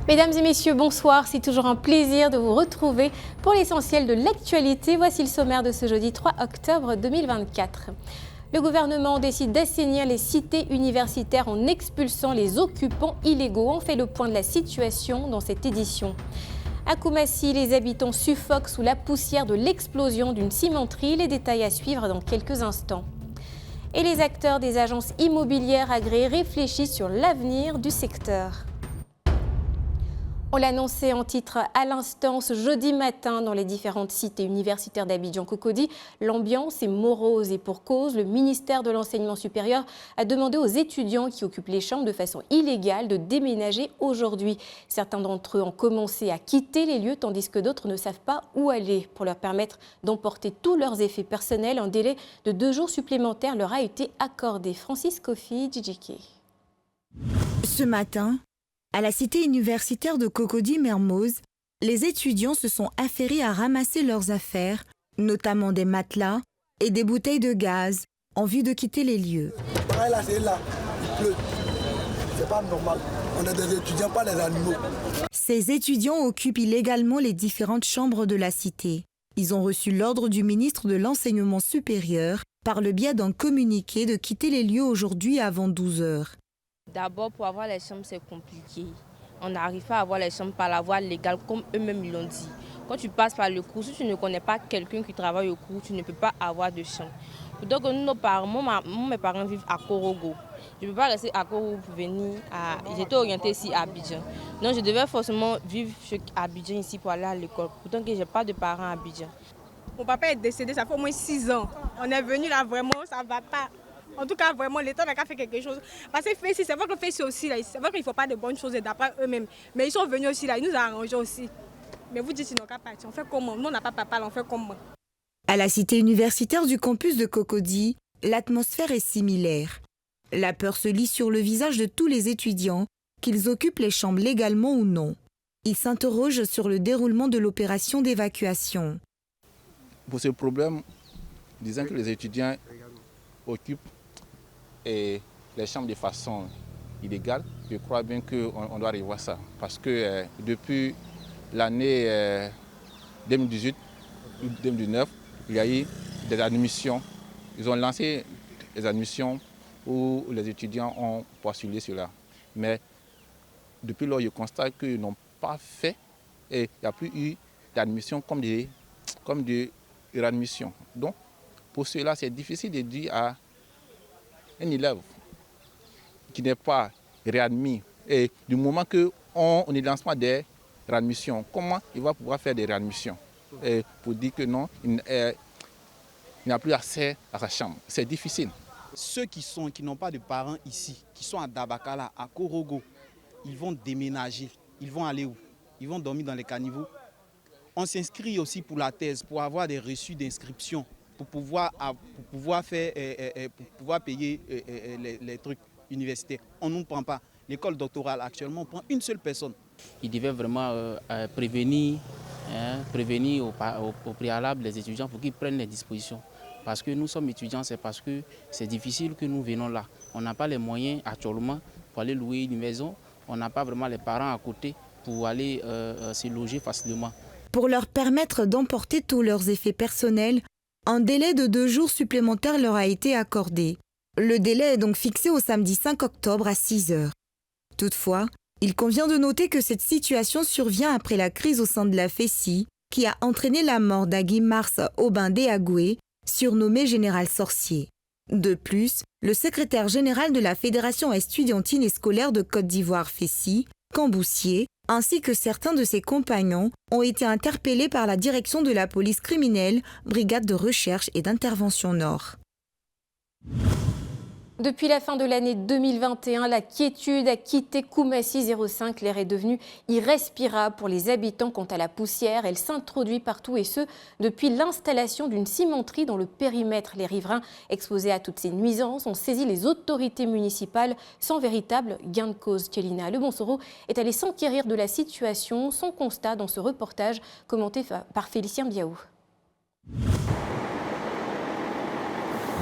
Mesdames et messieurs, bonsoir. C'est toujours un plaisir de vous retrouver pour l'essentiel de l'actualité. Voici le sommaire de ce jeudi 3 octobre 2024. Le gouvernement décide d'assainir les cités universitaires en expulsant les occupants illégaux. On fait le point de la situation dans cette édition. À Koumassi, les habitants suffoquent sous la poussière de l'explosion d'une cimenterie. Les détails à suivre dans quelques instants. Et les acteurs des agences immobilières agréées réfléchissent sur l'avenir du secteur. On l'annonçait en titre à l'instant ce jeudi matin dans les différentes cités universitaires d'Abidjan-Cocody. L'ambiance est morose et pour cause, le ministère de l'Enseignement supérieur a demandé aux étudiants qui occupent les chambres de façon illégale de déménager aujourd'hui. Certains d'entre eux ont commencé à quitter les lieux tandis que d'autres ne savent pas où aller. Pour leur permettre d'emporter tous leurs effets personnels, un délai de 2 jours supplémentaires leur a été accordé. Francis Kofi, JJK. Ce matin, à la cité universitaire de Cocody-Mermoz, les étudiants se sont affairés à ramasser leurs affaires, notamment des matelas et des bouteilles de gaz, en vue de quitter les lieux. Là, c'est là, il pleut. C'est pas normal. On est des étudiants, pas des animaux. Ces étudiants occupent illégalement les différentes chambres de la cité. Ils ont reçu l'ordre du ministre de l'Enseignement supérieur, par le biais d'un communiqué, de quitter les lieux aujourd'hui avant 12 heures. D'abord, pour avoir les chambres, c'est compliqué. On n'arrive pas à avoir les chambres par la voie légale, comme eux-mêmes l'ont dit. Quand tu passes par le cours, si tu ne connais pas quelqu'un qui travaille au cours, tu ne peux pas avoir de chambre. Donc, nous, nos parents, mes parents vivent à Korogo. Je ne peux pas rester à Korogo pour venir à... J'étais orientée ici à Abidjan. Donc, je devais forcément vivre à Abidjan ici pour aller à l'école. Pourtant que je n'ai pas de parents à Abidjan. Mon papa est décédé, ça fait au moins 6 ans. On est venu là, vraiment, ça ne va pas. En tout cas, vraiment, l'État n'a qu'à faire quelque chose. Parce que c'est vrai que fait aussi, c'est vrai qu'il ne faut pas de bonnes choses d'après eux-mêmes. Mais ils sont venus aussi là, ils nous ont arrangé aussi. Mais vous dites qu'ils n'ont qu'à partir. On fait comment? Nous, on n'a pas papa, on fait comment? À la cité universitaire du campus de Cocody, l'atmosphère est similaire. La peur se lit sur le visage de tous les étudiants, qu'ils occupent les chambres légalement ou non. Ils s'interrogent sur le déroulement de l'opération d'évacuation. Pour ce problème, disant que les étudiants occupent et les chambres de façon illégale, je crois bien qu'on doit revoir ça. Parce que depuis l'année 2018 ou 2019, il y a eu des admissions. Ils ont lancé des admissions où les étudiants ont postulé cela. Mais depuis lors, je constate qu'ils n'ont pas fait et il n'y a plus eu d'admission comme de réadmission. Donc, pour cela, c'est difficile de dire à un élève qui n'est pas réadmis, et du moment qu'on ne lance pas des réadmissions, comment il va pouvoir faire des réadmissions et pour dire que non, il n'a plus accès à sa chambre? C'est difficile. Ceux qui n'ont pas de parents ici, qui sont à Dabakala, à Korogo, ils vont déménager. Ils vont aller où? Ils vont dormir dans les caniveaux. On s'inscrit aussi pour la thèse, pour avoir des reçus d'inscription, pour pouvoir payer les trucs universitaires. On ne nous prend pas. L'école doctorale actuellement, on prend une seule personne. Il devait vraiment prévenir au préalable les étudiants pour qu'ils prennent les dispositions. Parce que nous sommes étudiants, c'est parce que c'est difficile que nous venons là. On n'a pas les moyens actuellement pour aller louer une maison. On n'a pas vraiment les parents à côté pour aller se loger facilement. Pour leur permettre d'emporter tous leurs effets personnels, un délai de 2 jours supplémentaires leur a été accordé. Le délai est donc fixé au samedi 5 octobre à 6 heures. Toutefois, il convient de noter que cette situation survient après la crise au sein de la FESI qui a entraîné la mort d'Agui Mars Obindé Agoué, surnommé Général Sorcier. De plus, le secrétaire général de la Fédération estudiantine et scolaire de Côte d'Ivoire FESI, Camboussier, ainsi que certains de ses compagnons ont été interpellés par la direction de la police criminelle, brigade de recherche et d'intervention Nord. Depuis la fin de l'année 2021, la quiétude a quitté Koumassi 05. L'air est devenu irrespirable pour les habitants quant à la poussière. Elle s'introduit partout et ce, depuis l'installation d'une cimenterie dans le périmètre. Les riverains exposés à toutes ces nuisances ont saisi les autorités municipales sans véritable gain de cause. Tchelina Le Bonsoro est allé s'enquérir de la situation. Son constat dans ce reportage commenté par Félicien Biaou.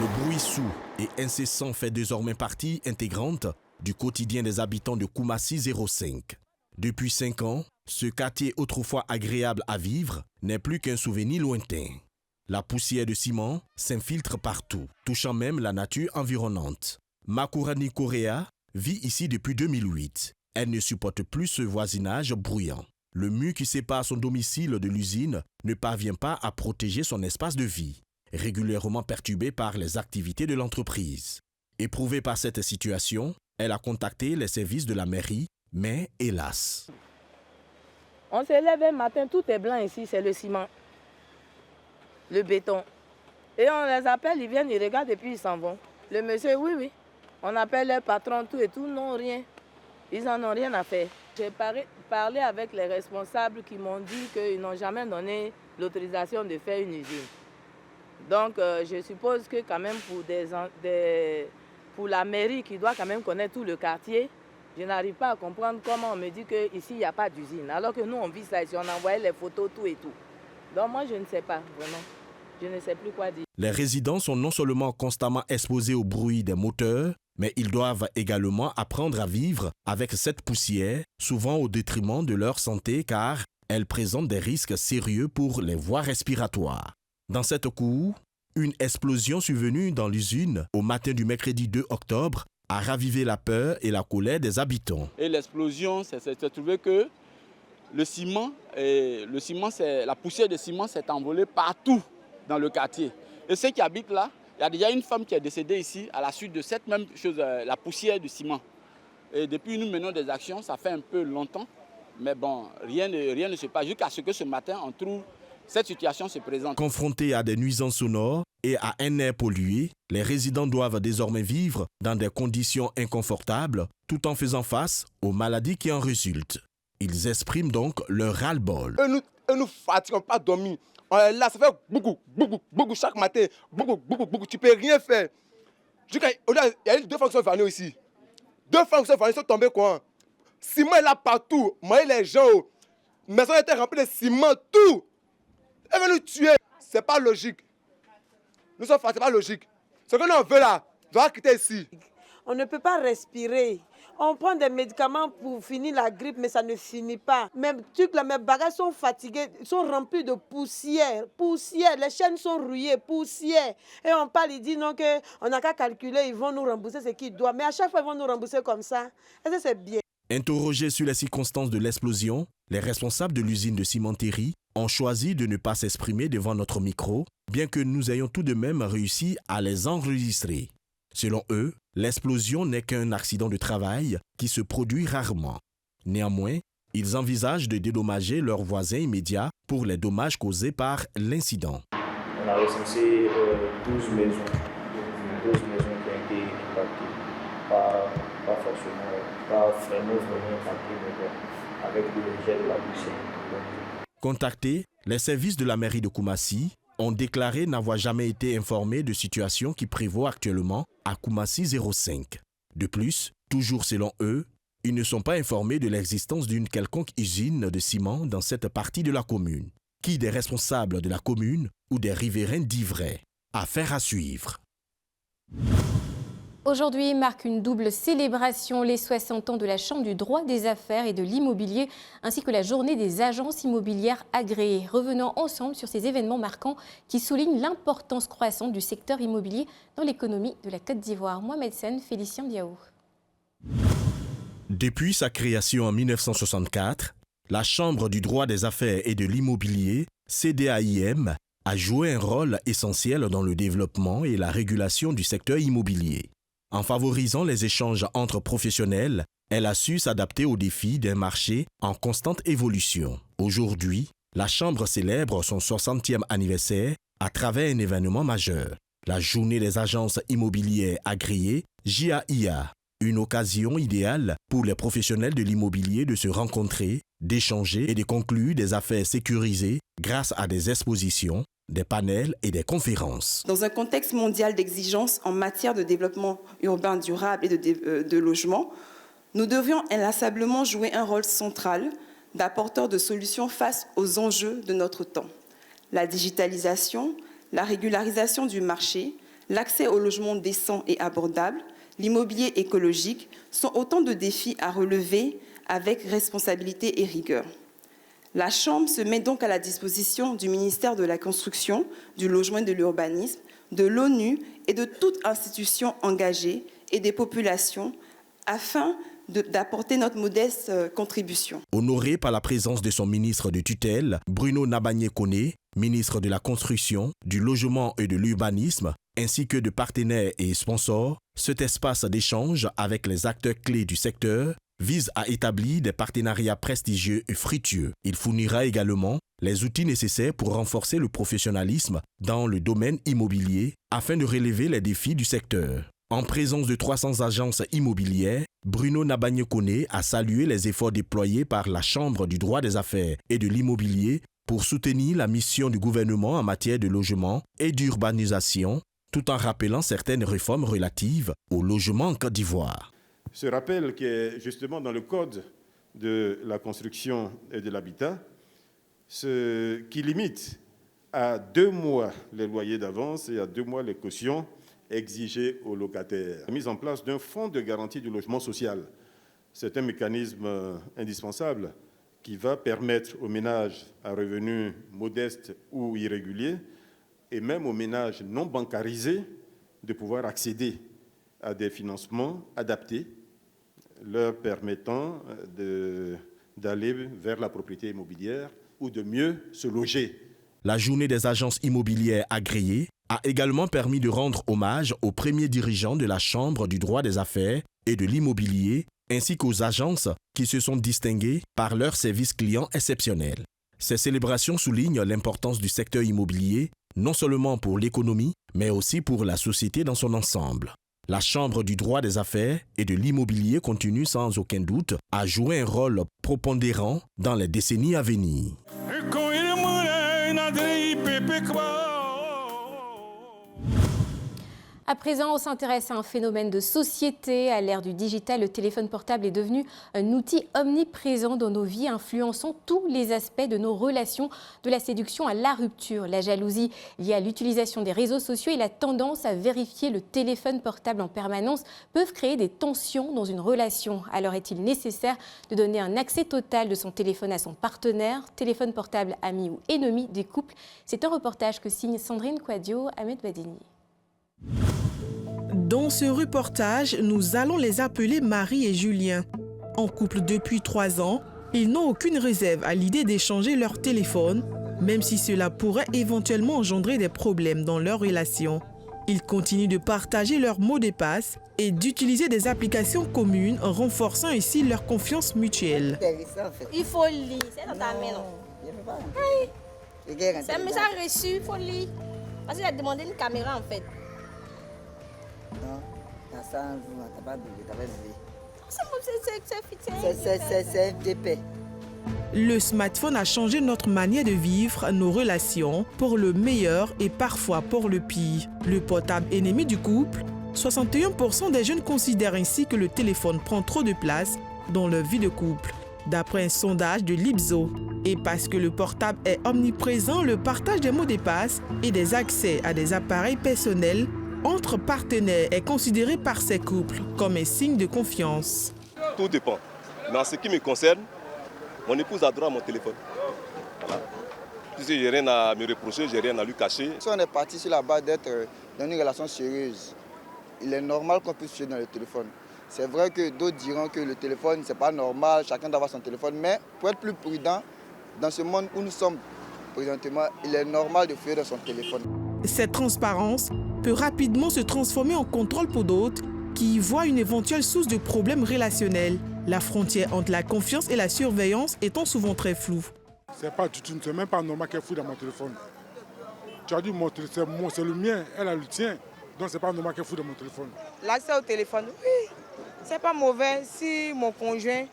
Le bruit sourd et incessant fait désormais partie intégrante du quotidien des habitants de Koumassi 05. Depuis 5 ans, ce quartier autrefois agréable à vivre n'est plus qu'un souvenir lointain. La poussière de ciment s'infiltre partout, touchant même la nature environnante. Makurani Correa vit ici depuis 2008. Elle ne supporte plus ce voisinage bruyant. Le mur qui sépare son domicile de l'usine ne parvient pas à protéger son espace de vie, régulièrement perturbé par les activités de l'entreprise. Éprouvée par cette situation, elle a contacté les services de la mairie, mais hélas. On se lève un matin, tout est blanc ici, c'est le ciment, le béton. Et on les appelle, ils viennent, ils regardent et puis ils s'en vont. Le monsieur, oui. On appelle leur patron, tout et tout, non, rien. Ils n'en ont rien à faire. J'ai parlé avec les responsables qui m'ont dit qu'ils n'ont jamais donné l'autorisation de faire une usine. Donc, je suppose que quand même pour la mairie qui doit quand même connaître tout le quartier, je n'arrive pas à comprendre comment on me dit qu'ici, il n'y a pas d'usine. Alors que nous, on vit ça ici, on envoyait les photos, tout et tout. Donc, moi, je ne sais pas, vraiment. Je ne sais plus quoi dire. Les résidents sont non seulement constamment exposés au bruit des moteurs, mais ils doivent également apprendre à vivre avec cette poussière, souvent au détriment de leur santé car elle présente des risques sérieux pour les voies respiratoires. Dans cette cour, une explosion survenue dans l'usine au matin du mercredi 2 octobre a ravivé la peur et la colère des habitants. Et l'explosion, c'est trouvé que la poussière de ciment s'est envolée partout dans le quartier. Et ceux qui habitent là, il y a déjà une femme qui est décédée ici à la suite de cette même chose, la poussière de ciment. Et depuis, nous menons des actions, ça fait un peu longtemps, mais bon, rien ne se passe jusqu'à ce que ce matin, on trouve cette situation se présente. Confrontés à des nuisances sonores et à un air pollué, les résidents doivent désormais vivre dans des conditions inconfortables tout en faisant face aux maladies qui en résultent. Ils expriment donc leur ras-le-bol. Nous fatiguons pas dormir. On est là, ça fait beaucoup chaque matin, beaucoup. Tu peux rien faire. Il y a eu 2 femmes qui sont venues ici. 2 femmes qui sont venues, sont tombées quoi. Ciment est là partout. Moi, les gens, la maison était remplie de ciment, tout. Elle veut nous tuer. C'est pas logique. Nous sommes fatigués, c'est pas logique. Ce que nous on veut là, on doit quitter ici. On ne peut pas respirer. On prend des médicaments pour finir la grippe, mais ça ne finit pas. Mes bagages sont fatigués, sont remplis de poussière. Poussière, les chaînes sont rouillées, poussière. Et on parle, ils disent non, on n'a qu'à calculer, ils vont nous rembourser ce qu'ils doivent. Mais à chaque fois, ils vont nous rembourser comme ça. Est-ce que c'est bien? Interrogés sur les circonstances de l'explosion, les responsables de l'usine de cimenterie ont choisi de ne pas s'exprimer devant notre micro, bien que nous ayons tout de même réussi à les enregistrer. Selon eux, l'explosion n'est qu'un accident de travail qui se produit rarement. Néanmoins, ils envisagent de dédommager leurs voisins immédiats pour les dommages causés par l'incident. On a recensé 12 maisons qui ont été impactées, pas vraiment impactées, mais bon, avec le jet de la poussière. Contactés, les services de la mairie de Koumassi ont déclaré n'avoir jamais été informés de situations qui prévaut actuellement à Koumassi 05. De plus, toujours selon eux, ils ne sont pas informés de l'existence d'une quelconque usine de ciment dans cette partie de la commune. Qui des responsables de la commune ou des riverains dit vrai? Affaire à suivre. Aujourd'hui marque une double célébration, les 60 ans de la Chambre du droit des affaires et de l'immobilier, ainsi que la journée des agences immobilières agréées. Revenons ensemble sur ces événements marquants qui soulignent l'importance croissante du secteur immobilier dans l'économie de la Côte d'Ivoire. Mohamed Sen, Félicien Diaou. Depuis sa création en 1964, la Chambre du droit des affaires et de l'immobilier, CDAIM, a joué un rôle essentiel dans le développement et la régulation du secteur immobilier. En favorisant les échanges entre professionnels, elle a su s'adapter aux défis d'un marché en constante évolution. Aujourd'hui, la Chambre célèbre son 60e anniversaire à travers un événement majeur, la Journée des agences immobilières agréées, JAIA, une occasion idéale pour les professionnels de l'immobilier de se rencontrer, d'échanger et de conclure des affaires sécurisées grâce à des expositions, des panels et des conférences. Dans un contexte mondial d'exigences en matière de développement urbain durable et de logement, nous devions inlassablement jouer un rôle central d'apporteur de solutions face aux enjeux de notre temps. La digitalisation, la régularisation du marché, l'accès au logement décent et abordable, l'immobilier écologique sont autant de défis à relever avec responsabilité et rigueur. La Chambre se met donc à la disposition du ministère de la Construction, du Logement et de l'Urbanisme, de l'ONU et de toute institution engagée et des populations afin d'apporter notre modeste contribution. Honoré par la présence de son ministre de tutelle, Bruno Nabagné-Koné, ministre de la Construction, du Logement et de l'Urbanisme, ainsi que de partenaires et sponsors, cet espace d'échange avec les acteurs clés du secteur vise à établir des partenariats prestigieux et fructueux. Il fournira également les outils nécessaires pour renforcer le professionnalisme dans le domaine immobilier afin de relever les défis du secteur. En présence de 300 agences immobilières, Bruno Nabagné-Koné a salué les efforts déployés par la Chambre du droit des affaires et de l'immobilier pour soutenir la mission du gouvernement en matière de logement et d'urbanisation, tout en rappelant certaines réformes relatives au logement en Côte d'Ivoire. Ce rappel qui est justement dans le Code de la construction et de l'habitat, qui limite à 2 mois les loyers d'avance et à 2 mois les cautions exigées aux locataires. La mise en place d'un fonds de garantie du logement social, c'est un mécanisme indispensable qui va permettre aux ménages à revenus modestes ou irréguliers et même aux ménages non bancarisés de pouvoir accéder à des financements adaptés leur permettant d'aller vers la propriété immobilière ou de mieux se loger. La journée des agences immobilières agréées a également permis de rendre hommage aux premiers dirigeants de la Chambre du droit des affaires et de l'immobilier, ainsi qu'aux agences qui se sont distinguées par leur service client exceptionnel. Ces célébrations soulignent l'importance du secteur immobilier, non seulement pour l'économie, mais aussi pour la société dans son ensemble. La Chambre du droit des affaires et de l'immobilier continue sans aucun doute à jouer un rôle prépondérant dans les décennies à venir. À présent, on s'intéresse à un phénomène de société. À l'ère du digital, le téléphone portable est devenu un outil omniprésent dans nos vies, influençant tous les aspects de nos relations, de la séduction à la rupture. La jalousie liée à l'utilisation des réseaux sociaux et la tendance à vérifier le téléphone portable en permanence peuvent créer des tensions dans une relation. Alors est-il nécessaire de donner un accès total de son téléphone à son partenaire, téléphone portable ami ou ennemi des couples? C'est un reportage que signe Sandrine Quadio, Ahmed Badini. Dans ce reportage, nous allons les appeler Marie et Julien. En couple depuis 3 ans, ils n'ont aucune réserve à l'idée d'échanger leur téléphone, même si cela pourrait éventuellement engendrer des problèmes dans leur relation. Ils continuent de partager leurs mots de passe et d'utiliser des applications communes, renforçant ainsi leur confiance mutuelle. Il faut lire, c'est dans ta main, non? C'est un message reçu, il faut lire. Parce qu'il a demandé une caméra en fait. C'est FDP. Le smartphone a changé notre manière de vivre nos relations pour le meilleur et parfois pour le pire. Le portable ennemi du couple, 61% des jeunes considèrent ainsi que le téléphone prend trop de place dans leur vie de couple, d'après un sondage de l'Ipsos. Et parce que le portable est omniprésent, le partage des mots de passe et des accès à des appareils personnels entre partenaires est considéré par ces couples comme un signe de confiance. Tout dépend. Mais en ce qui me concerne, mon épouse a droit à mon téléphone. Voilà. Puisque je n'ai rien à me reprocher, je n'ai rien à lui cacher. Si on est parti sur la base d'être dans une relation sérieuse, il est normal qu'on puisse jouer dans le téléphone. C'est vrai que d'autres diront que le téléphone, ce n'est pas normal, chacun doit avoir son téléphone. Mais pour être plus prudent, dans ce monde où nous sommes présentement, il est normal de fouiller dans son téléphone. Cette transparence peut rapidement se transformer en contrôle pour d'autres qui y voient une éventuelle source de problèmes relationnels. La frontière entre la confiance et la surveillance étant souvent très floue. C'est même pas normal qu'elle fouille dans mon téléphone. Tu as dit c'est le mien, elle a le tien. Donc c'est pas normal qu'elle fouille dans mon téléphone. L'accès au téléphone, oui, c'est pas mauvais. Si mon conjoint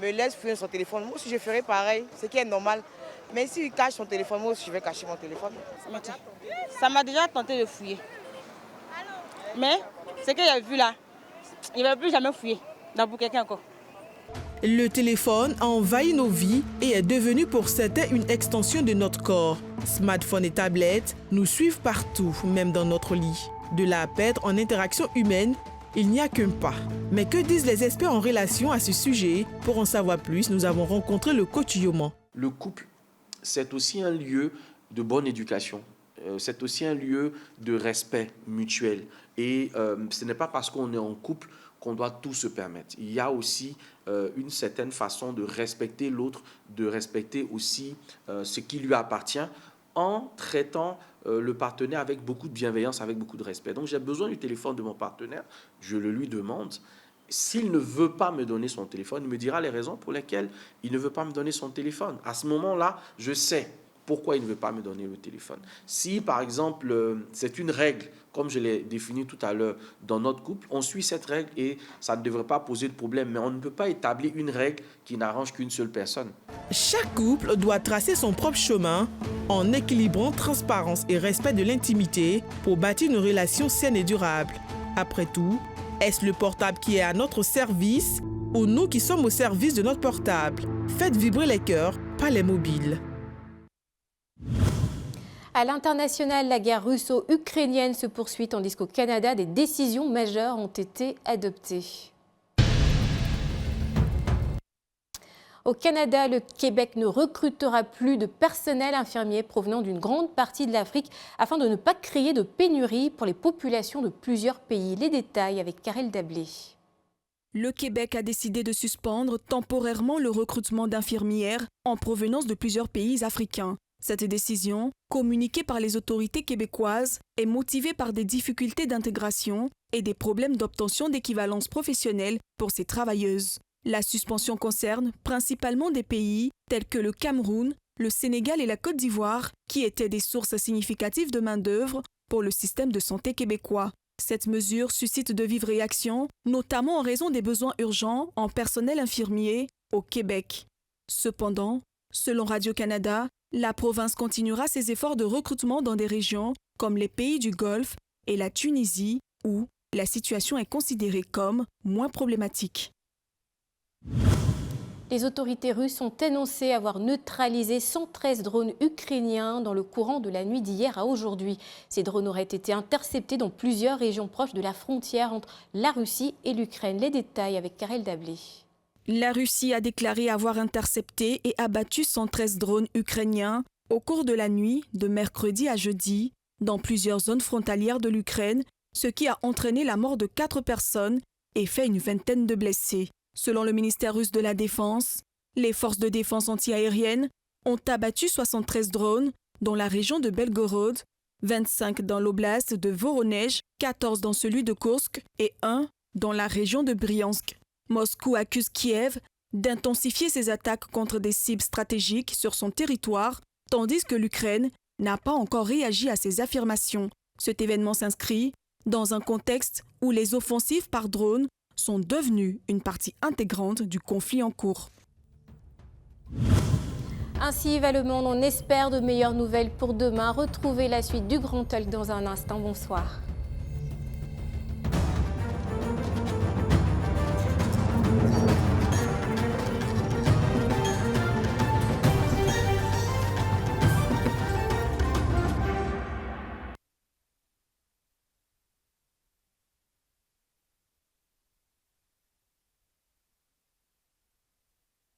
me laisse fouiller son téléphone, moi aussi je ferai pareil, ce qui est normal. Mais s'il cache son téléphone, moi aussi je vais cacher mon téléphone. Ça m'a déjà tenté de fouiller. Mais ce que j'ai vu là, il ne va plus jamais fouiller pour quelqu'un encore. Le téléphone a envahi nos vies et est devenu pour certains une extension de notre corps. Smartphones et tablettes nous suivent partout, même dans notre lit. De là à perdre en interaction humaine, il n'y a qu'un pas. Mais que disent les experts en relation à ce sujet? Pour en savoir plus, nous avons rencontré le coach Yoman. Le couple, c'est aussi un lieu de bonne éducation. C'est aussi un lieu de respect mutuel. Et ce n'est pas parce qu'on est en couple qu'on doit tout se permettre. Il y a aussi une certaine façon de respecter l'autre, de respecter aussi ce qui lui appartient en traitant le partenaire avec beaucoup de bienveillance, avec beaucoup de respect. Donc j'ai besoin du téléphone de mon partenaire, je le lui demande. S'il ne veut pas me donner son téléphone, il me dira les raisons pour lesquelles il ne veut pas me donner son téléphone. À ce moment-là, je sais pourquoi il ne veut pas me donner le téléphone. Si, par exemple, c'est une règle, comme je l'ai défini tout à l'heure dans notre couple, on suit cette règle et ça ne devrait pas poser de problème. Mais on ne peut pas établir une règle qui n'arrange qu'une seule personne. Chaque couple doit tracer son propre chemin en équilibrant transparence et respect de l'intimité pour bâtir une relation saine et durable. Après tout, est-ce le portable qui est à notre service ou nous qui sommes au service de notre portable? Faites vibrer les cœurs, pas les mobiles. À l'international, la guerre russo-ukrainienne se poursuit tandis qu'au Canada, des décisions majeures ont été adoptées. Au Canada, le Québec ne recrutera plus de personnel infirmier provenant d'une grande partie de l'Afrique afin de ne pas créer de pénurie pour les populations de plusieurs pays. Les détails avec Karel Dablé. Le Québec a décidé de suspendre temporairement le recrutement d'infirmières en provenance de plusieurs pays africains. Cette décision, communiquée par les autorités québécoises, est motivée par des difficultés d'intégration et des problèmes d'obtention d'équivalence professionnelle pour ces travailleuses. La suspension concerne principalement des pays tels que le Cameroun, le Sénégal et la Côte d'Ivoire, qui étaient des sources significatives de main-d'œuvre pour le système de santé québécois. Cette mesure suscite de vives réactions, notamment en raison des besoins urgents en personnel infirmier au Québec. Cependant, selon Radio-Canada, la province continuera ses efforts de recrutement dans des régions comme les pays du Golfe et la Tunisie, où la situation est considérée comme moins problématique. Les autorités russes ont annoncé avoir neutralisé 113 drones ukrainiens dans le courant de la nuit d'hier à aujourd'hui. Ces drones auraient été interceptés dans plusieurs régions proches de la frontière entre la Russie et l'Ukraine. Les détails avec Karel Dablé. La Russie a déclaré avoir intercepté et abattu 113 drones ukrainiens au cours de la nuit de mercredi à jeudi dans plusieurs zones frontalières de l'Ukraine, ce qui a entraîné la mort de 4 personnes et fait une vingtaine de blessés. Selon le ministère russe de la Défense, les forces de défense antiaérienne ont abattu 73 drones dans la région de Belgorod, 25 dans l'oblast de Voronej, 14 dans celui de Kursk et 1 dans la région de Briansk. Moscou accuse Kiev d'intensifier ses attaques contre des cibles stratégiques sur son territoire, tandis que l'Ukraine n'a pas encore réagi à ces affirmations. Cet événement s'inscrit dans un contexte où les offensives par drone sont devenues une partie intégrante du conflit en cours. Ainsi va le monde, on espère de meilleures nouvelles pour demain. Retrouvez la suite du Grand Talk dans un instant. Bonsoir.